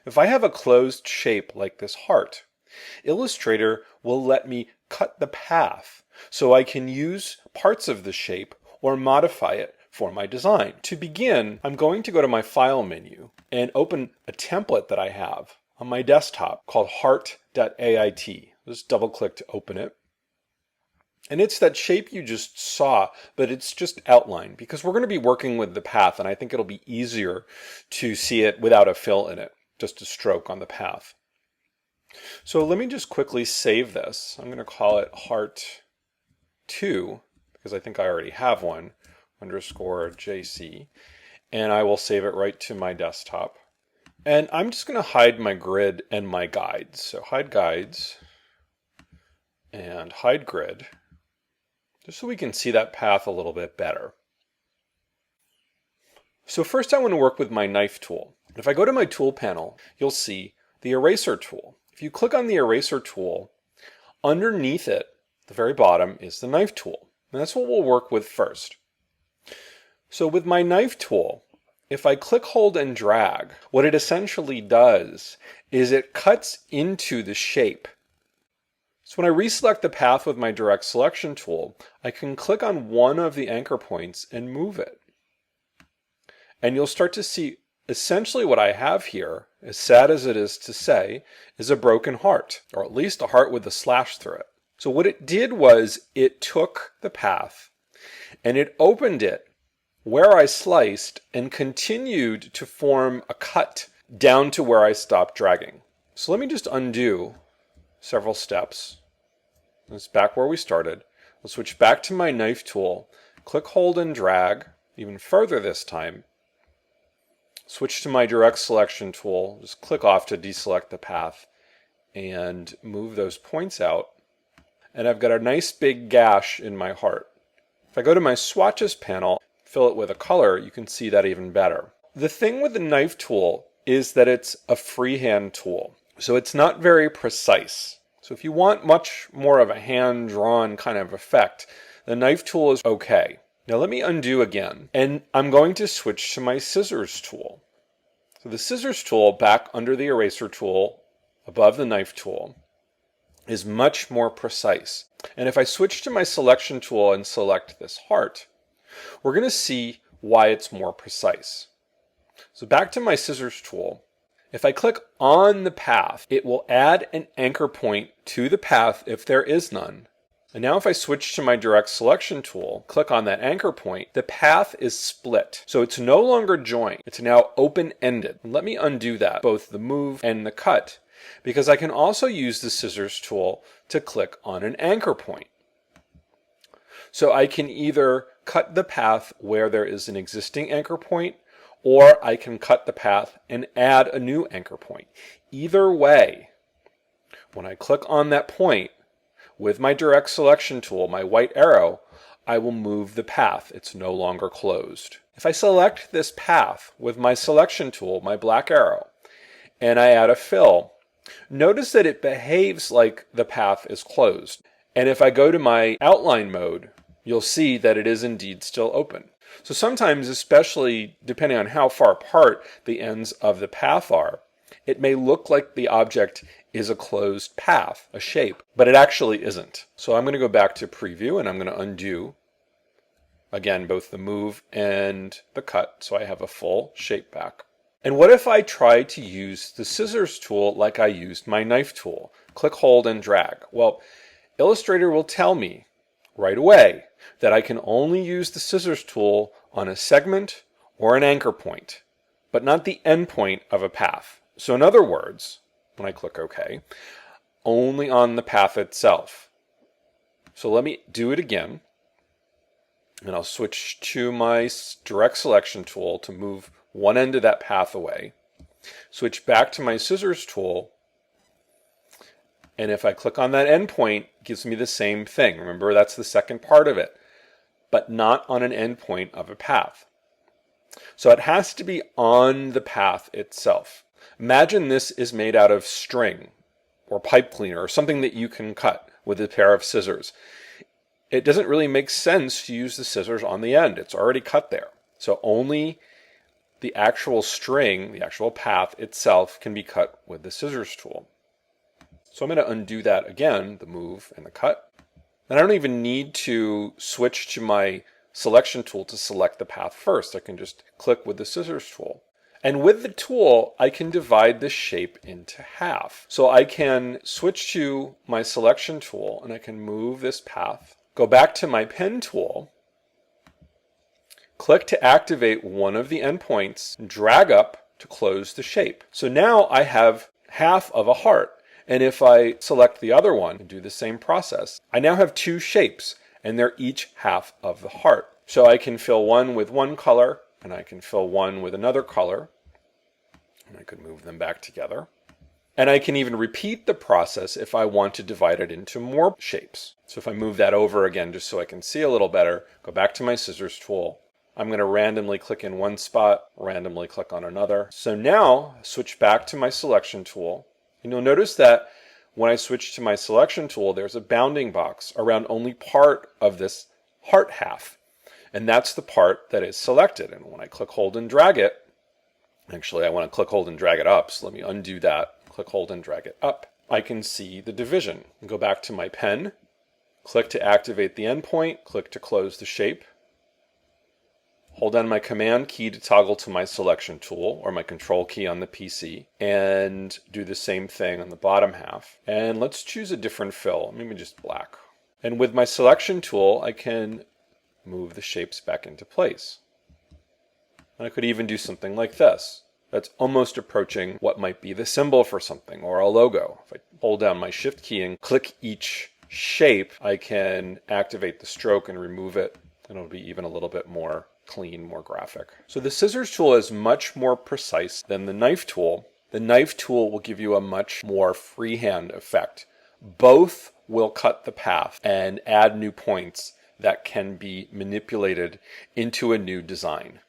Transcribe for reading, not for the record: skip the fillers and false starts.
If I have a closed shape like this heart, Illustrator will let me cut the path so I can use parts of the shape or modify it for my design. To begin, I'm going to go to my File menu and open a template that I have on my desktop called heart.ait. Just double click to open it. And it's that shape you just saw, but it's just outlined because we're going to be working with the path, and I think it'll be easier to see it without a fill in it, just a stroke on the path. So let me just quickly save this. I'm going to call it heart2 because I think I already have one, _JC, and I will save it right to my desktop. And I'm just going to hide my grid and my guides. So hide guides and hide grid, just so we can see that path a little bit better. So first I want to work with my knife tool. If I go to my tool panel, you'll see the eraser tool. If you click on the eraser tool, underneath it, the very bottom, is the knife tool. And that's what we'll work with first. So with my knife tool, if I click, hold, and drag, what it essentially does is it cuts into the shape. So when I reselect the path with my direct selection tool, I can click on one of the anchor points and move it. And you'll start to see essentially what I have here, as sad as it is to say, is a broken heart, or at least a heart with a slash through it. So what it did was it took the path and it opened it where I sliced and continued to form a cut down to where I stopped dragging. So let me just undo several steps. It's back where we started. I'll switch back to my knife tool, click, hold, and drag, even further this time. Switch to my direct selection tool, just click off to deselect the path and move those points out. And I've got a nice big gash in my heart. If I go to my swatches panel, fill it with a color, you can see that even better. The thing with the knife tool is that it's a freehand tool, so it's not very precise. So if you want much more of a hand-drawn kind of effect, the knife tool is okay. Now let me undo again, and I'm going to switch to my scissors tool. So the scissors tool, back under the eraser tool, above the knife tool, is much more precise. And if I switch to my selection tool and select this heart, we're going to see why it's more precise. So back to my scissors tool, if I click on the path, it will add an anchor point to the path if there is none. And now if I switch to my direct selection tool, click on that anchor point, the path is split. So it's no longer joined, it's now open-ended. Let me undo that, both the move and the cut, because I can also use the scissors tool to click on an anchor point. So I can either cut the path where there is an existing anchor point, or I can cut the path and add a new anchor point. Either way, when I click on that point, with my direct selection tool, my white arrow, I will move the path. It's no longer closed. If I select this path with my selection tool, my black arrow, and I add a fill, notice that it behaves like the path is closed. And if I go to my outline mode, you'll see that it is indeed still open. So sometimes, especially depending on how far apart the ends of the path are, it may look like the object is a closed path, a shape, but it actually isn't. So I'm going to go back to preview and I'm going to undo, again, both the move and the cut, so I have a full shape back. And what if I try to use the scissors tool like I used my knife tool? Click, hold, and drag. Well, Illustrator will tell me right away that I can only use the scissors tool on a segment or an anchor point, but not the end point of a path. So in other words, when I click OK, only on the path itself. So let me do it again, and I'll switch to my direct selection tool to move one end of that path away. Switch back to my scissors tool, and if I click on that endpoint, it gives me the same thing. Remember, that's the second part of it, but not on an endpoint of a path. So it has to be on the path itself. Imagine this is made out of string or pipe cleaner or something that you can cut with a pair of scissors. It doesn't really make sense to use the scissors on the end. It's already cut there. So only the actual string, the actual path itself, can be cut with the scissors tool. So I'm going to undo that again, the move and the cut. And I don't even need to switch to my selection tool to select the path first. I can just click with the scissors tool. And with the tool, I can divide this shape into half. So I can switch to my selection tool and I can move this path, go back to my pen tool, click to activate one of the endpoints, drag up to close the shape. So now I have half of a heart. And if I select the other one and do the same process, I now have two shapes and they're each half of the heart. So I can fill one with one color and I can fill one with another color. And I could move them back together. And I can even repeat the process if I want to divide it into more shapes. So if I move that over again just so I can see a little better, go back to my scissors tool. I'm going to randomly click in one spot, randomly click on another. So now switch back to my selection tool. And you'll notice that when I switch to my selection tool, there's a bounding box around only part of this heart half. And that's the part that is selected. And when I click, hold, and drag it, actually I want to click, hold, and drag it up. So let me undo that, click, hold, and drag it up. I can see the division. Go back to my pen, click to activate the endpoint, click to close the shape. Hold down my command key to toggle to my selection tool or my control key on the PC and do the same thing on the bottom half. And let's choose a different fill, maybe just black. And with my selection tool, I can move the shapes back into place. And I could even do something like this. That's almost approaching what might be the symbol for something or a logo. If I hold down my shift key and click each shape, I can activate the stroke and remove it. And it'll be even a little bit more clean, more graphic. So the scissors tool is much more precise than the knife tool. The knife tool will give you a much more freehand effect. Both will cut the path and add new points that can be manipulated into a new design.